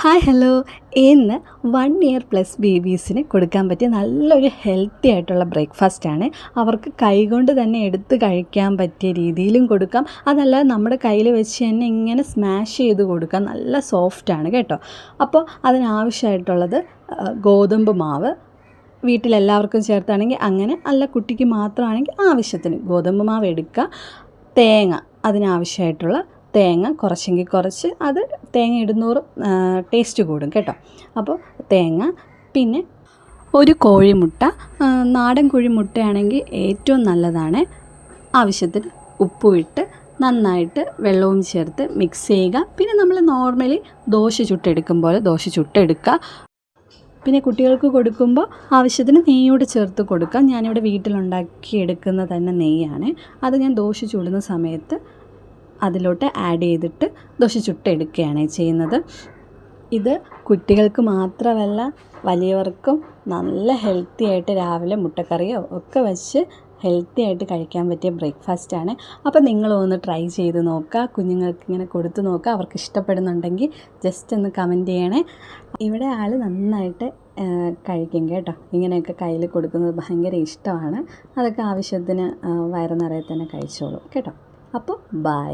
Hi hello. ഇന്ന് 1 year plus ബേബീസിന് കൊടുക്കാൻ പറ്റിയ നല്ലൊരു ഹെൽത്തി ആയിട്ടുള്ള ബ്രേക്ക്ഫാസ്റ്റാണ്. അവർക്ക് കൈകൊണ്ട് തന്നെ എടുത്ത് കഴിക്കാൻ പറ്റിയ രീതിയിലും കൊടുക്കാം, അതല്ല നമ്മുടെ കയ്യിൽ വെച്ച് തന്നെ ഇങ്ങനെ സ്മാഷ് ചെയ്ത് കൊടുക്കാം. നല്ല സോഫ്റ്റാണ് കേട്ടോ. അപ്പോൾ അതിനാവശ്യമായിട്ടുള്ളത് ഗോതമ്പ് മാവ് വീട്ടിലെല്ലാവർക്കും ചേർത്താണെങ്കിൽ അങ്ങനെ, അല്ല കുട്ടിക്ക് മാത്രമാണെങ്കിൽ ആവശ്യത്തിന് ഗോതമ്പ് മാവ് എടുക്കുക. തേങ്ങ, അതിനാവശ്യമായിട്ടുള്ള തേങ്ങ കുറച്ചെങ്കിൽ കുറച്ച്, അത് തേങ്ങ ഇടുന്നോറും ടേസ്റ്റ് കൂടും കേട്ടോ. അപ്പോൾ തേങ്ങ, പിന്നെ ഒരു കോഴിമുട്ട, നാടൻ കോഴിമുട്ടയാണെങ്കിൽ ഏറ്റവും നല്ലതാണ്. ആവശ്യത്തിന് ഉപ്പും ഇട്ട് നന്നായിട്ട് വെള്ളവും ചേർത്ത് മിക്സ് ചെയ്യുക. പിന്നെ നമ്മൾ നോർമലി ദോശ ചുട്ടെടുക്കും പോലെ ദോശ ചുട്ടെടുക്കുക. പിന്നെ കുട്ടികൾക്ക് കൊടുക്കുമ്പോൾ ആവശ്യത്തിന് നെയ്യോട് ചേർത്ത് കൊടുക്കുക. ഞാനിവിടെ വീട്ടിലുണ്ടാക്കിയെടുക്കുന്ന തന്നെ നെയ്യാണ്. അത് ഞാൻ ദോശ ചുടുന്ന സമയത്ത് അതിലോട്ട് ആഡ് ചെയ്തിട്ട് ദോശ ചുട്ടെടുക്കുകയാണ് ചെയ്യുന്നത്. ഇത് കുട്ടികൾക്ക് മാത്രമല്ല, വലിയവർക്കും നല്ല ഹെൽത്തി ആയിട്ട് രാവിലെ മുട്ടക്കറിയോ ഒക്കെ വെച്ച് ഹെൽത്തി ആയിട്ട് കഴിക്കാൻ പറ്റിയ ബ്രേക്ക്ഫാസ്റ്റാണ്. അപ്പോൾ നിങ്ങളൊന്ന് ട്രൈ ചെയ്ത് നോക്കുക. കുഞ്ഞുങ്ങൾക്ക് ഇങ്ങനെ കൊടുത്തു നോക്കുക. അവർക്ക് ഇഷ്ടപ്പെടുന്നുണ്ടെങ്കിൽ ജസ്റ്റ് ഒന്ന് കമൻറ്റ് ചെയ്യണേ. ഇവിടെ ആൾ നന്നായിട്ട് കഴിക്കും കേട്ടോ. ഇങ്ങനെയൊക്കെ കയ്യിൽ കൊടുക്കുന്നത് ഭയങ്കര ഇഷ്ടമാണ്. അതൊക്കെ ആവശ്യത്തിന് വയറ് നിറയെ തന്നെ കഴിച്ചോളും കേട്ടോ. അപ്പോൾ ബൈ.